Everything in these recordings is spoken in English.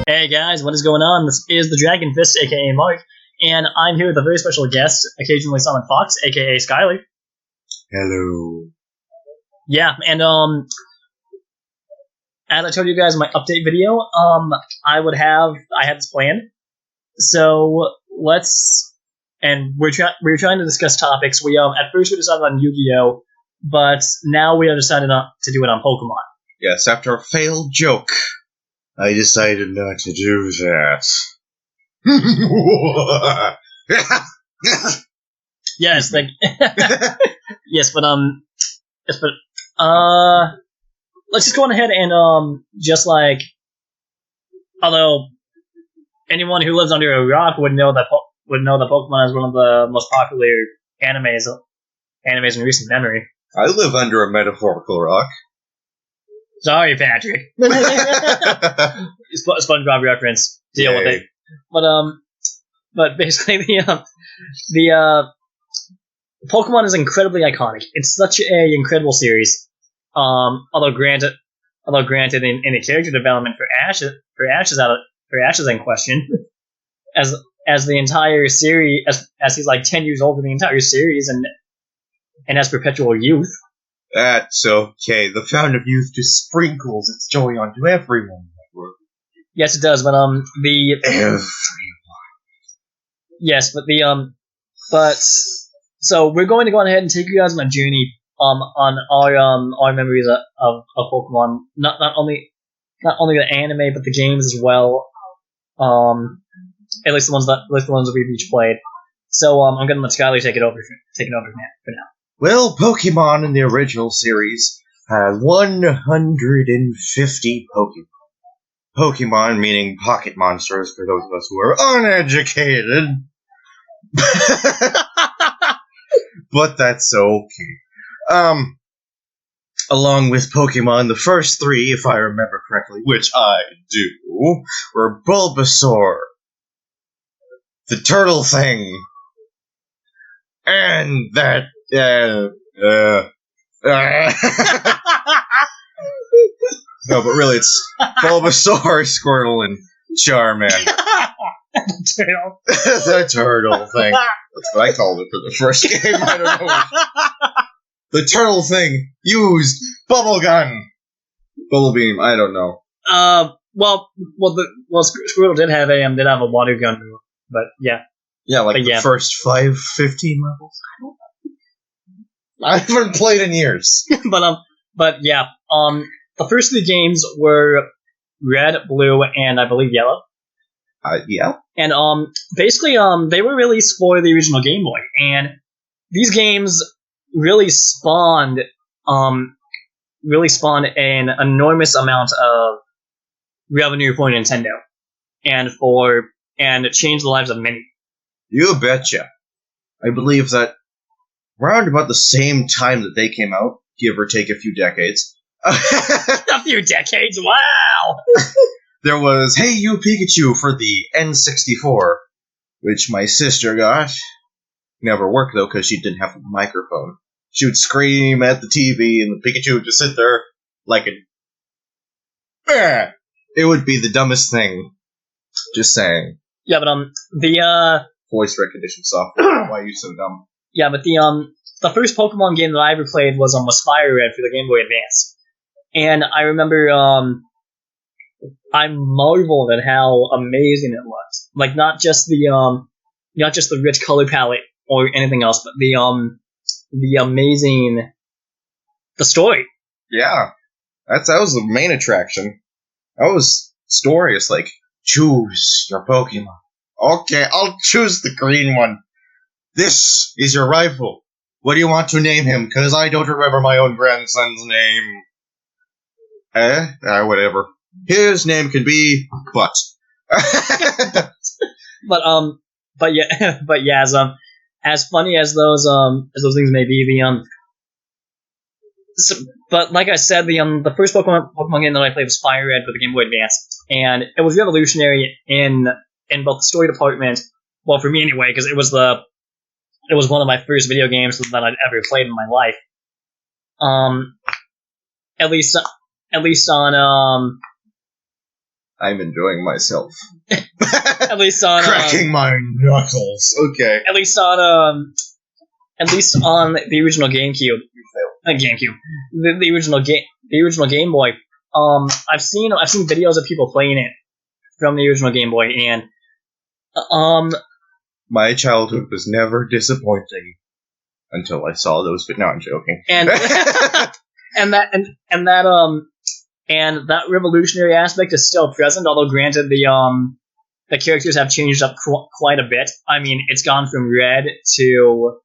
Hey guys, what is going on? This is the Dragon Fist, aka Mark, and I'm here with a very special guest, Occasionallysilentfox, aka Skyler. Hello. Yeah, and as I told you guys in my update video, I had this plan. So we're trying to discuss topics. At first we decided on Yu-Gi-Oh, but now we have decided not to do it on Pokemon. Yes, after a failed joke, I decided not to do that. Yes, let's just go on ahead and although anyone who lives under a rock would know that Pokemon is one of the most popular animes in recent memory. I live under a metaphorical rock. Sorry, Patrick. SpongeBob reference. Deal with it. But basically the Pokemon is incredibly iconic. It's such a incredible series. Although granted in the character development for Ash is in question, as the entire series as he's like 10 years old in the entire series and has perpetual youth. That's okay. The fountain of youth just sprinkles its joy onto everyone. Yes, it does. But everyone. So we're going to go ahead and take you guys on a journey on our memories of Pokemon. Not only the anime, but the games as well. At least the ones that we've each played. So I'm gonna let Skyler take it over for now. Well, Pokemon in the original series had 150 Pokemon. Pokemon meaning pocket monsters for those of us who are uneducated. But that's okay. Along with Pokemon, the first three, if I remember correctly, which I do, were Bulbasaur, the turtle thing, and that, no, but really it's Bulbasaur, Squirtle, and Charmander. The turtle thing. That's what I called it for the first game. I don't know. The turtle thing used bubble gun, bubble beam. I don't know. Squirtle did have a water gun move, but yeah. Yeah, the first 15 levels. I haven't played in years. but yeah. The first three games were Red, Blue, and I believe Yellow. Yeah. And basically they were released for the original Game Boy, and these games really spawned an enormous amount of revenue for Nintendo, and changed the lives of many. You betcha. I believe that around about the same time that they came out, give or take a few decades. A few decades, wow! There was Hey You Pikachu for the N64, which my sister got. Never worked though because she didn't have a microphone. She would scream at the TV and the Pikachu would just sit there like it would be the dumbest thing. Just saying. Yeah, but the voice recognition software. Why are you so dumb? Yeah, but the first Pokemon game that I ever played was Fire Red for the Game Boy Advance. And I remember I marveled at how amazing it was. Like not just the rich color palette or anything else, but the story. Yeah, that was the main attraction. That was story. It's like choose your Pokemon. Okay, I'll choose the green one. This is your rival. What do you want to name him? Because I don't remember my own grandson's name. Whatever. His name can be Butt. but yeah, as funny as those things may be, but like I said, the first Pokemon game that I played was Fire Red for the Game Boy Advance, and it was revolutionary in both the story department. Well, for me anyway, because it was one of my first video games that I'd ever played in my life. At least on I'm enjoying myself. At least on cracking my knuckles. Okay. At least on the original GameCube. The original Game Boy. I've seen videos of people playing it from the original Game Boy, and my childhood was never disappointing until I saw those. But no, I'm joking. And that revolutionary aspect is still present, although granted the characters have changed up quite a bit. I mean, it's gone from red to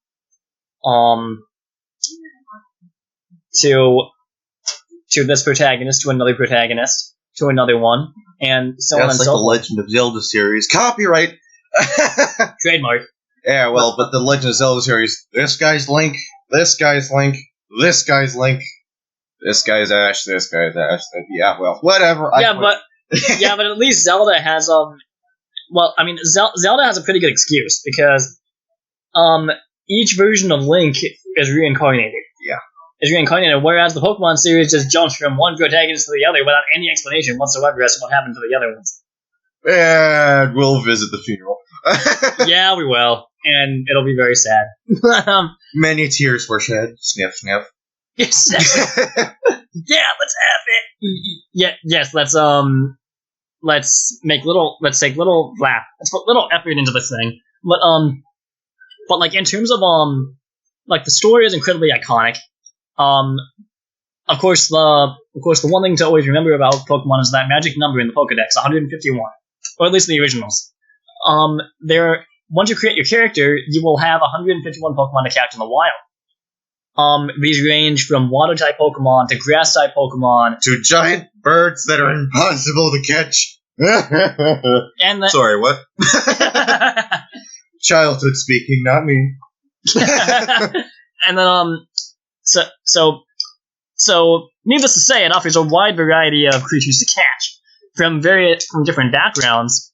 this protagonist to another protagonist to another one, and so on and so forth. The Legend of Zelda series. Copyright! Trademark. Yeah, well, but the Legend of Zelda series, this guy's Link, this guy's Link, this guy's Link, this guy's Ash, this guy's Ash. Yeah, well, whatever. But at least Zelda has well, I mean, Zelda has a pretty good excuse because each version of Link is reincarnated. Yeah. Is reincarnated, whereas the Pokemon series just jumps from one protagonist to the other without any explanation whatsoever as to what happened to the other ones. And we'll visit the funeral. Yeah, we will. And it'll be very sad. Many tears were shed. Sniff, sniff. Yes. Yeah, let's have it. Yeah, yes, let's take little effort into this thing. But like in terms of like the story is incredibly iconic. Of course the one thing to always remember about Pokemon is that magic number in the Pokedex, 151, or at least in the originals. Once you create your character, you will have 151 Pokemon to catch in the wild. These range from water-type Pokemon to grass-type Pokemon to giant birds that are impossible to catch. Sorry, what? Childhood speaking, not me. And then, so needless to say, it offers a wide variety of creatures to catch from different backgrounds.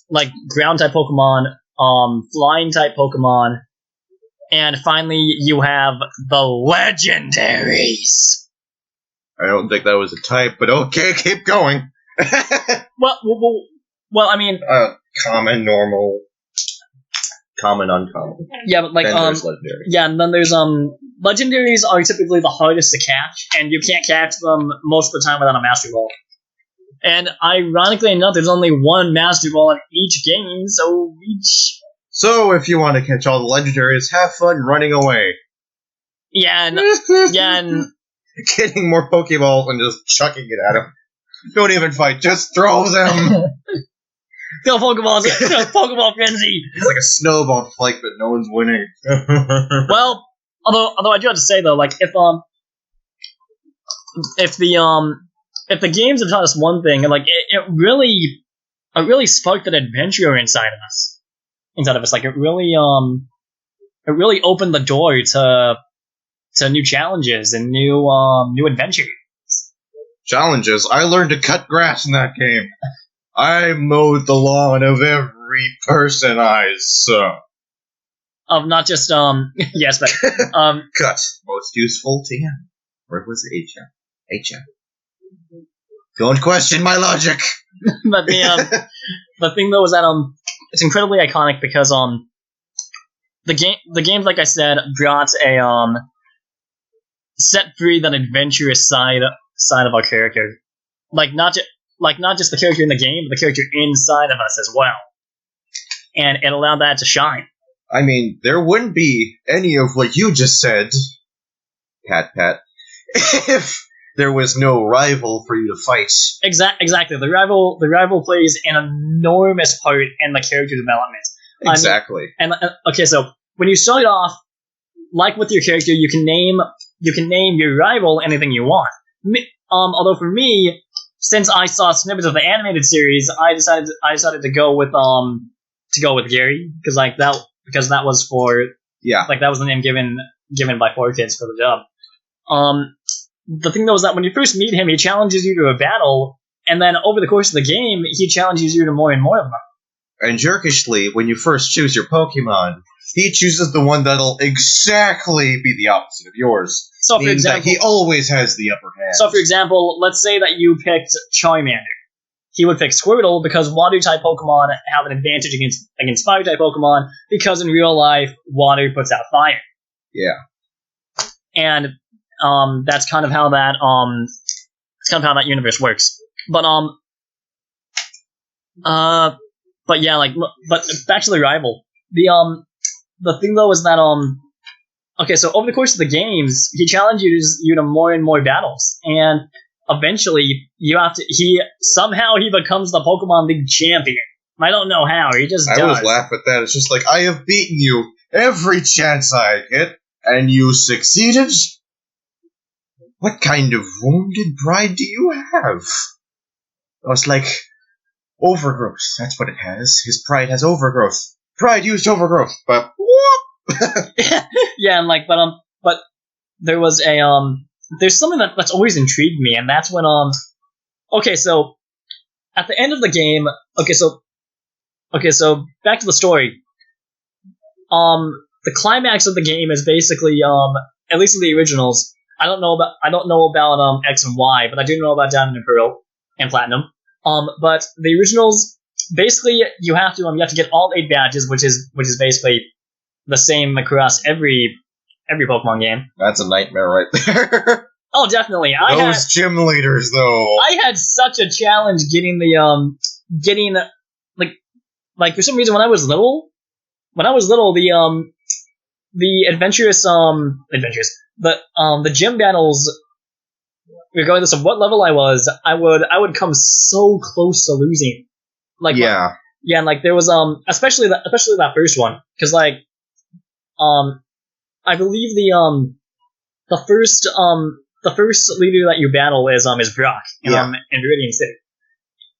Like ground-type Pokemon, flying-type Pokemon, and finally you have the legendaries. I don't think that was a type, but okay, keep going. Well, I mean... common, normal, common, uncommon. Yeah, but like, then there's legendaries. Yeah, and then there's, legendaries are typically the hardest to catch, and you can't catch them most of the time without a Master Ball. And ironically enough, there's only one Master Ball in each game, So if you want to catch all the legendaries, have fun running away. Yeah, and getting more Pokeballs and just chucking it at them. Don't even fight, just throw them. Go Pokeballs, go Pokeball frenzy. It's like a snowball fight, but no one's winning. Well, although I do have to say though, like if the games have taught us one thing, and like it really sparked an adventure inside of us. Like it really opened the door to new challenges and new adventures. Challenges. I learned to cut grass in that game. I mowed the lawn of every person I saw. Of not just yes, but cut. Most useful to him. Where was it? HM. Don't question my logic. But the thing though is that it's incredibly iconic because the game, like I said, brought a set free that adventurous side of our character, not just the character in the game, but the character inside of us as well, and it allowed that to shine. I mean, there wouldn't be any of what you just said, pat, if there was no rival for you to fight. Exactly. The rival plays an enormous part in the character development. Exactly. Okay, so when you start off, like with your character, you can name your rival anything you want. Although for me, since I saw snippets of the animated series, I decided to go with Gary because that was for that was the name given by 4Kids for the dub. The thing though is that when you first meet him, he challenges you to a battle, and then over the course of the game, he challenges you to more and more of them. And jerkishly, when you first choose your Pokemon, he chooses the one that'll exactly be the opposite of yours. So, for example, that he always has the upper hand. So, for example, let's say that you picked Charmander. he would pick Squirtle because water-type Pokemon have an advantage against fire-type Pokemon because in real life, water puts out fire. Yeah. And that's kind of how that universe works. But yeah, like, but back to the rival. The thing though is that okay, so over the course of the games, he challenges you to more and more battles, and eventually you have to. He becomes the Pokemon League champion. I don't know how. He just does. I always laugh at that. It's just like, I have beaten you every chance I get, and you succeeded. What kind of wounded pride do you have? I was like, overgrowth. That's what it has. His pride has overgrowth. Pride used overgrowth, but whoop! Yeah, and like, but there was there's something that's always intrigued me, and that's when okay, so at the end of the game, okay, so back to the story. The climax of the game is basically at least in the originals. I don't know about X and Y, but I do know about Diamond and Pearl and Platinum. But the originals, basically, you have to get all 8 badges, which is basically the same across every Pokemon game. That's a nightmare right there. Oh, definitely. Those gym leaders, though. I had such a challenge getting like for some reason when I was little, the the gym battles, regardless of what level I was, I would come so close to losing. Like, yeah, and like there was especially that first one, because like I believe the first leader that you battle is Brock in Viridian City.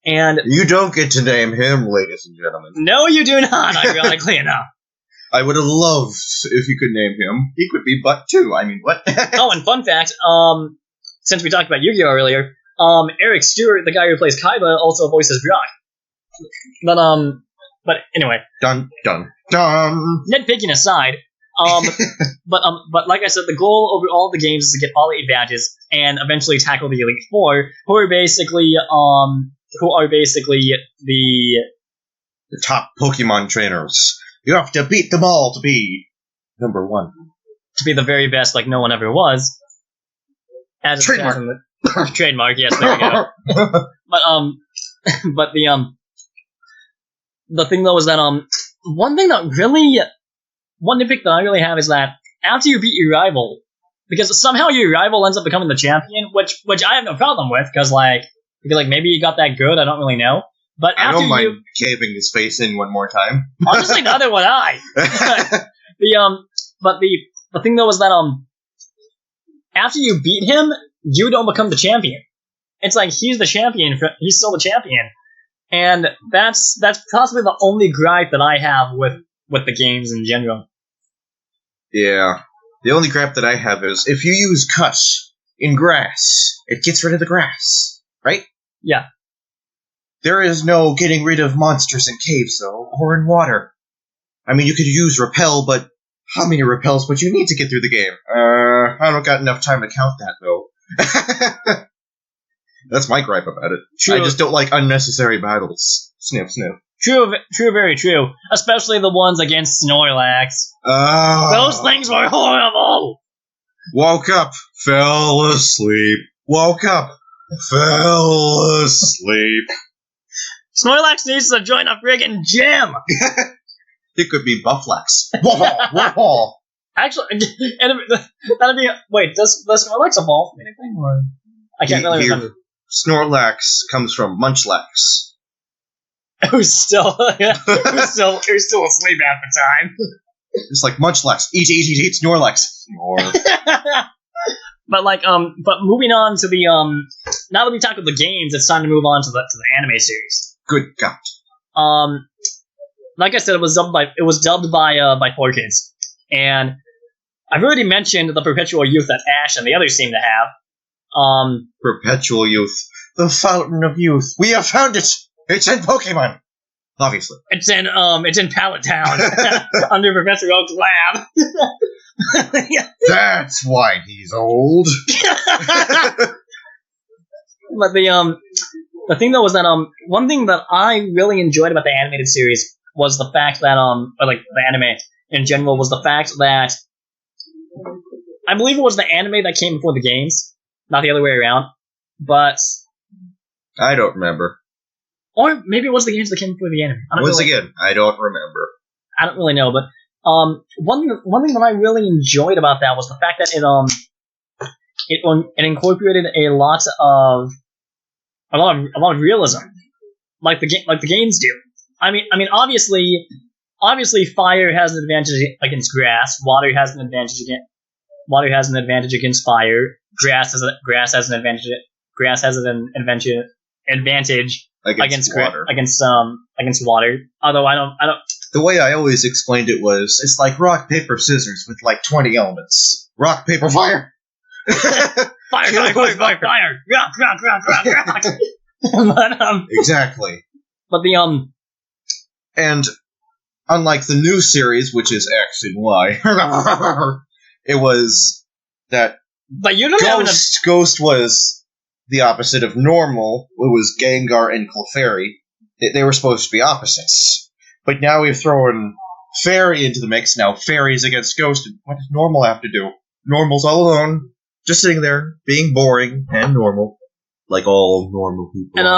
And you don't get to name him, ladies and gentlemen. No, you do not, ironically enough. I would have loved if you could name him. He could be Butt too. I mean, what? Oh, and fun fact, since we talked about Yu-Gi-Oh earlier, Eric Stewart, the guy who plays Kaiba, also voices Brock. But anyway. Dun dun dun. Nitpicking aside, but like I said, the goal over all the games is to get all 8 badges and eventually tackle the Elite Four, who are basically the top Pokemon trainers. You have to beat them all to be number 1. To be the very best, like no one ever was. As trademark. Trademark, yes, there we go. But the thing though is that one nitpick that I really have is that after you beat your rival, because somehow your rival ends up becoming the champion, which I have no problem with, because maybe you got that good, I don't really know. But I don't mind caving his face in one more time. Honestly, neither would I. But the thing though is that after you beat him, you don't become the champion. It's like he's the champion. He's still the champion, and that's possibly the only gripe that I have with the games in general. Yeah, the only gripe that I have is if you use Cut in grass, it gets rid of the grass, right? Yeah. There is no getting rid of monsters in caves, though, or in water. I mean, you could use Repel, but how many Repels would you need to get through the game? I don't got enough time to count that, though. That's my gripe about it. True. I just don't like unnecessary battles. Sniff, sniff. True, very true. Especially the ones against Snorlax. Those things were horrible! Woke up, fell asleep. Woke up, fell asleep. Snorlax needs to join a friggin' gym! It could be Bufflax. Actually, that'd be... Wait, does Snorlax evolve from anything? Or I can't really remember. Snorlax comes from Munchlax. Who's still asleep half the time. It's like Munchlax. Eat Snorlax. Snore. But moving on to the now that we talked about the games, it's time to move on to the anime series. Good God. Like I said, it was dubbed by 4Kids, and I've already mentioned the perpetual youth that Ash and the others seem to have. Perpetual youth, the fountain of youth. We have found it. It's in Pokemon. Obviously, it's in Pallet Town under Professor Oak's lab. That's why he's old. But The thing though was that one thing that I really enjoyed about the animated series was the fact that or like the anime in general was the fact that I believe it was the anime that came before the games, not the other way around. But I don't remember. Or maybe it was the games that came before the anime. Once again, I don't remember. I don't really know, but one thing that I really enjoyed about that was the fact that it incorporated a lot of realism, like the games do. I mean, obviously, fire has an advantage against grass. Water has an advantage against fire. Grass has an advantage. Grass has an advantage against water. Against water. Although I don't. The way I always explained it was, it's like rock, paper, scissors with like 20 elements. Rock, paper, fire. Fire. Rock. But, exactly. But the and unlike the new series, which is X and Y, it was that but you don't Ghost was the opposite of normal. It was Gengar and Clefairy. They were supposed to be opposites. But now we've thrown Fairy into the mix. Now Fairy's against Ghost. And what does Normal have to do? Normal's all alone, just sitting there, being boring and normal. Like all normal people. And,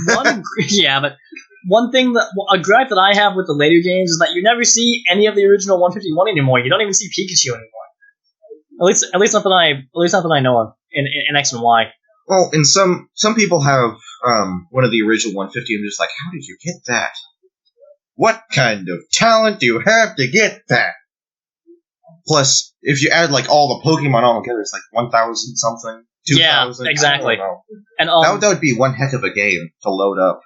but one thing a gripe that I have with the later games is that you never see any of the original 151 anymore. You don't even see Pikachu anymore. At least not that I know of in X and Y. Well, and some people have one of the original 150 and just like, how did you get that? What kind of talent do you have to get that? Plus, if you add like all the Pokemon all together, it's like 1,000 something, 2,000. Yeah, exactly. And that would be one heck of a game to load up.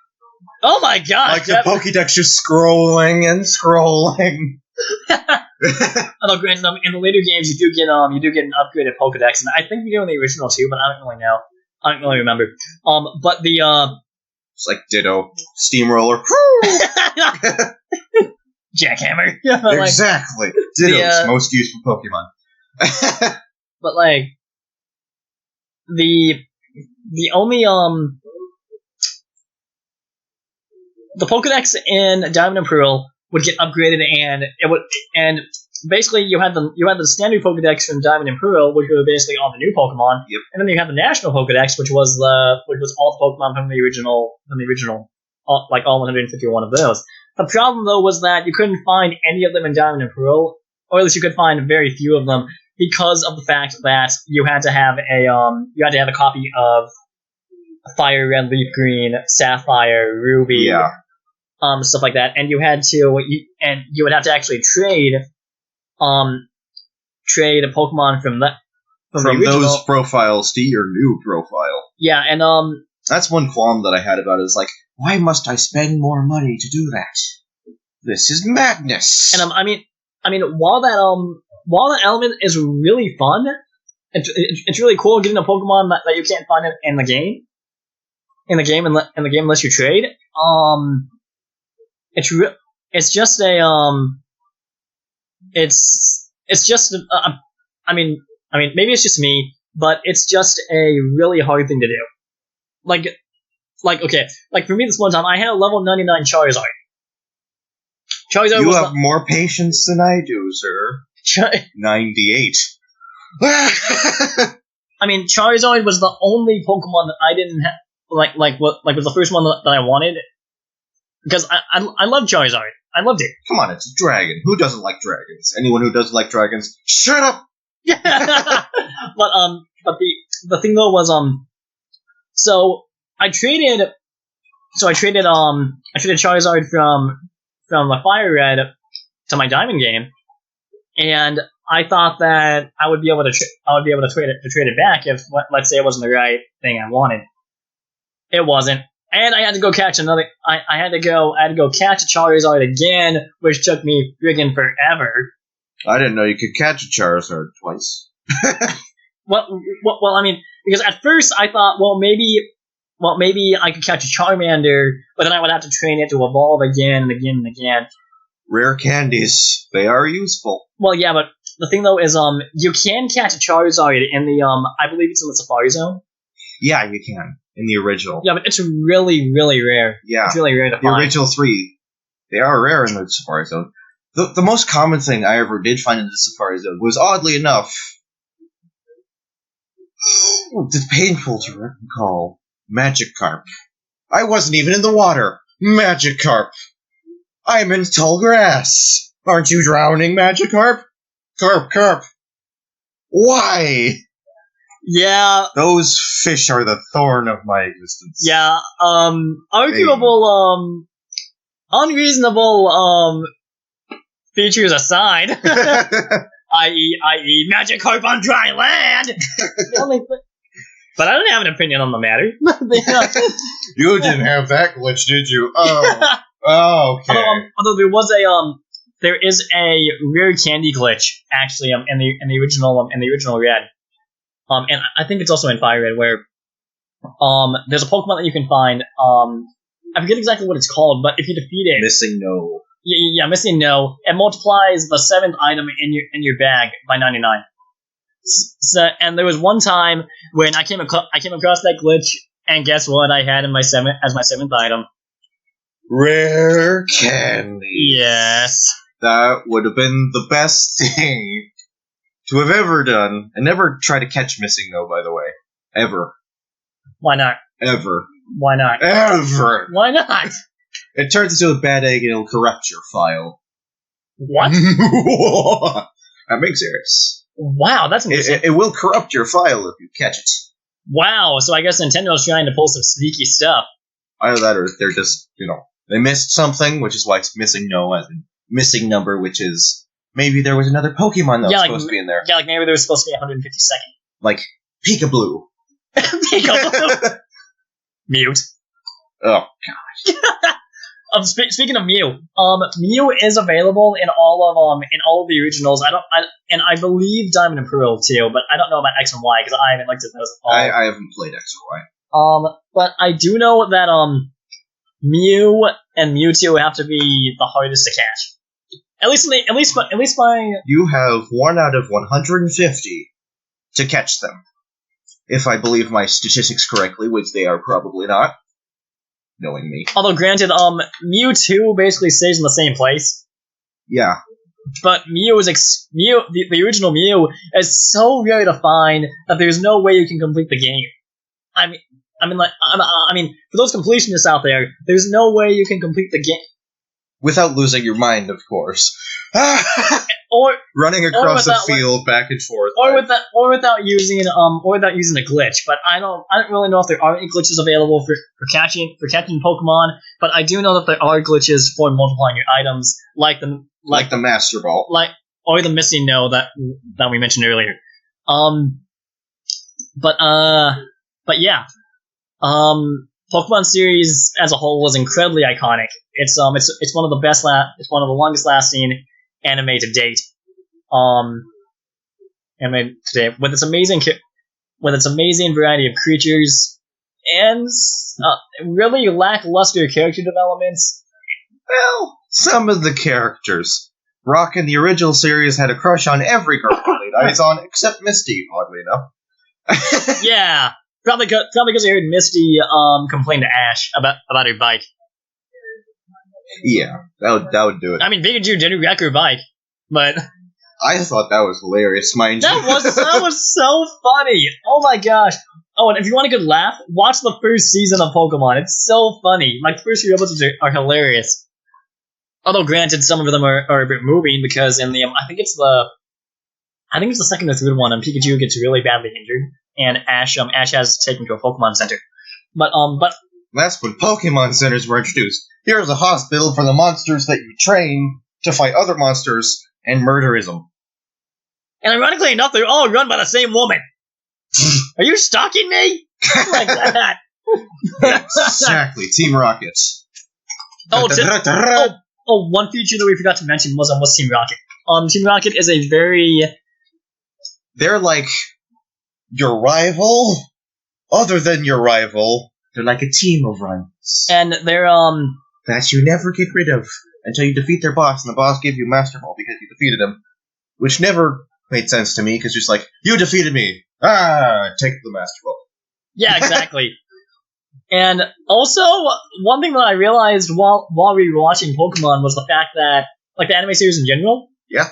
Oh my god! Like the Pokédex just scrolling and scrolling. Although, granted, in the later games, you do get an upgraded Pokédex, and I think you do in the original too, but I don't really know. I don't really remember. But the it's like Ditto, Steamroller, Jackhammer. Exactly. Ditto's most useful Pokemon. But like the only the Pokédex in Diamond and Pearl would get upgraded, and basically you had the standard Pokédex from Diamond and Pearl, which were basically all the new Pokemon. Yep. And then you had the National Pokédex, which was all the Pokemon from the original, like all 151 of those. The problem though was that you couldn't find any of them in Diamond and Pearl, or at least you could find very few of them because of the fact that you had to have a copy of Fire Red, Leaf Green, Sapphire, Ruby. Yeah. Stuff like that, and you would have to actually trade a Pokemon from those profiles to your new profile. Yeah, and that's one qualm that I had about it. Is like, why must I spend more money to do that? This is madness. And I mean, while that element is really fun, it's really cool getting a Pokemon that you can't find in the game. In the game unless you trade. It's just a I mean maybe it's just me, but it's just a really hard thing to do. Like okay, like for me this one time I had a level 99 Charizard. You have more patience than I do, sir. 98. I mean, Charizard was the only Pokemon that I didn't have. Was the first one that I wanted. Because I love Charizard. I loved it. Come on, it's a dragon. Who doesn't like dragons? Anyone who doesn't like dragons, shut up! But the thing though was so I traded Charizard from the Fire Red to my Diamond game, and I thought that I would be able to trade it back if, let's say, it wasn't the right thing I wanted. It wasn't. And I had to go catch another. I had to go catch a Charizard again, which took me friggin' forever. I didn't know you could catch a Charizard twice. Well, I mean, because at first I thought, maybe I could catch a Charmander, but then I would have to train it to evolve again and again and again. Rare candies, they are useful. Well, yeah, but the thing though is, you can catch a Charizard in the I believe it's in the Safari Zone. Yeah, you can. in the original. Yeah, but it's really, really rare. Yeah. It's really rare to The find. original 3, they are rare in the Safari Zone. The most common thing I ever did find in the Safari Zone was, oddly enough, it's painful to recall, Magikarp. I wasn't even in the water. Magikarp. I'm in tall grass. Aren't you drowning, Magikarp? Carp. Why? Yeah. Those fish are the thorn of my existence. Yeah, arguable, unreasonable, features aside, i.e., Magikarp on dry land. But I don't have an opinion on the matter. You didn't have that glitch, did you? Oh, okay. Although there is a rare candy glitch actually in the original Red, and I think it's also in Fire Red where there's a Pokemon that you can find. I forget exactly what it's called, but if you defeat it, Missing No. Yeah, Missing No. It multiplies the 7th item in your bag by 99. So, and there was one time when I came across that glitch, and guess what? I had in my 7th item. Rare candy. Yes. That would have been the best thing to have ever done. And never try to catch Missing No, by the way. Ever. Why not? Ever. Why not? Ever. Why not? It turns into a bad egg and it'll corrupt your file. What? I'm being serious. Wow, that's interesting. It will corrupt your file if you catch it. Wow, so I guess Nintendo's trying to pull some sneaky stuff. Either that or they're just, they missed something, which is why it's Missing No, as in missing number, which is maybe there was another Pokemon that was supposed to be in there. Yeah, like maybe there was supposed to be 152nd. Like Peekaboo. Peekaboo. Mute. Oh gosh. Speaking of Mew, Mew is available in all of the originals. And I believe Diamond and Pearl too, but I don't know about X and Y because I haven't looked at those at all. I haven't played X or Y. But I do know that Mew and Mewtwo have to be the hardest to catch. At least by You have 1 out of 150 to catch them. If I believe my statistics correctly, which they are probably not. Knowing me. Although granted, Mewtwo basically stays in the same place. Yeah. But the original Mew is so rare to find that there's no way you can complete the game. I mean, for those completionists out there, there's no way you can complete the game without losing your mind, of course. or running across the field back and forth, or without using a glitch. But I don't really know if there are any glitches available for catching Pokemon. But I do know that there are glitches for multiplying your items, like the Master Ball, or the Missing No that we mentioned earlier. But yeah. Pokemon series as a whole was incredibly iconic. It's one of the best it's one of the longest lasting anime to date. With its amazing variety of creatures and really lackluster character developments. Well, some of the characters. Rock in the original series had a crush on every girl he laid eyes on except Misty, oddly enough. Yeah. Probably because I heard Misty complain to Ash about her bike. Yeah, that would do it. I mean, Pikachu didn't wreck her bike, but I thought that was hilarious, mind you. That was so funny. Oh my gosh. Oh, and if you want a good laugh, watch the first season of Pokemon. It's so funny. Like, the first few episodes are hilarious. Although, granted, some of them are a bit moving because in the I think it's the second or third one, and Pikachu gets really badly injured. And Ash has taken to a Pokemon Center, but that's when Pokemon Centers were introduced. Here's a hospital for the monsters that you train to fight other monsters and murderism. And ironically enough, they're all run by the same woman. Are you stalking me? Like that? Exactly, Team Rocket. One feature that we forgot to mention was Team Rocket. Team Rocket is a very. They're like your rival, other than your rival, they're like a team of rivals. And they're, that you never get rid of until you defeat their boss, and the boss gives you Master Ball because you defeated him. Which never made sense to me, because just like, you defeated me! Take the Master Ball. Yeah, exactly. And also, one thing that I realized while we were watching Pokemon was the fact that, like the anime series in general, Yeah.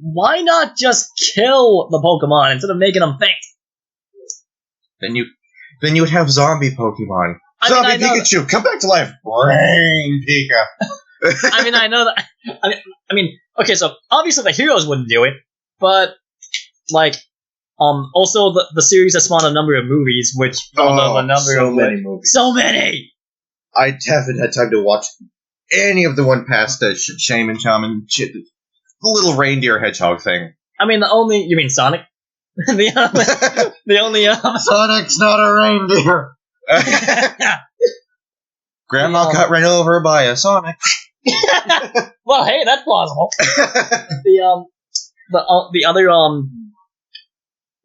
why not just kill the Pokemon instead of making them think? Then you would have zombie Pokemon. I Zombie Pikachu, come back to life. Brain Pika. I mean, I know that. I mean, okay, so obviously the heroes wouldn't do it, but like, also the series has spawned a number of movies, which many movies. So many. I haven't had time to watch any of the one past Shaman, the little reindeer hedgehog thing. I mean, you mean Sonic? the only Sonic's not a reindeer. Grandma got run over by a Sonic. Well, hey, that's plausible.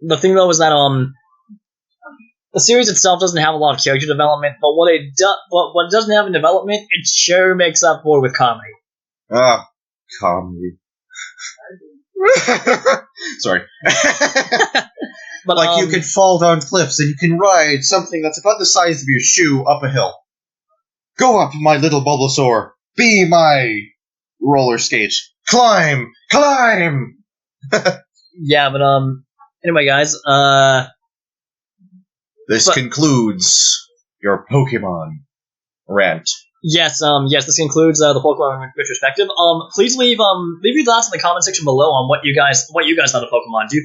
The thing though is that the series itself doesn't have a lot of character development, but what it doesn't have in development, it sure makes up for with comedy. Ah, comedy. Sorry. But like you can fall down cliffs and you can ride something that's about the size of your shoe up a hill. Go up, my little Bulbasaur. Be my roller skate. Climb! Climb! Yeah, but anyway, guys, This concludes your Pokemon rant. Yes, this concludes the Pokemon retrospective. Please leave your thoughts in the comment section below on what you guys thought of Pokemon. Do you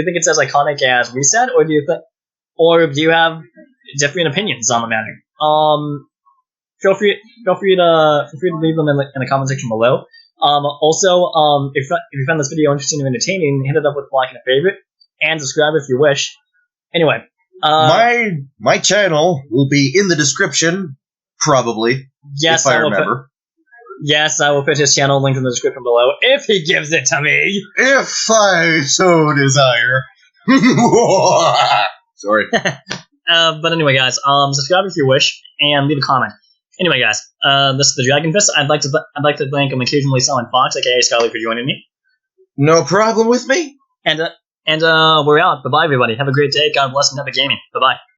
think it's as iconic as we said, or do you have different opinions on the matter? Feel free to leave them in the comment section below. Also, if you found this video interesting and entertaining, hit it up with a like and a favorite, and subscribe if you wish. Anyway, my channel will be in the description, probably. Yes, if I remember. Yes, I will put his channel linked in the description below if he gives it to me. If I so desire. Sorry. But anyway, guys, subscribe if you wish and leave a comment. Anyway, guys, this is the Dragon Fist. I'd like to thank Occasionallysilentfox, aka Skyly, for joining me. No problem with me. And we're out. Bye bye, everybody. Have a great day. God bless and happy gaming. Bye bye.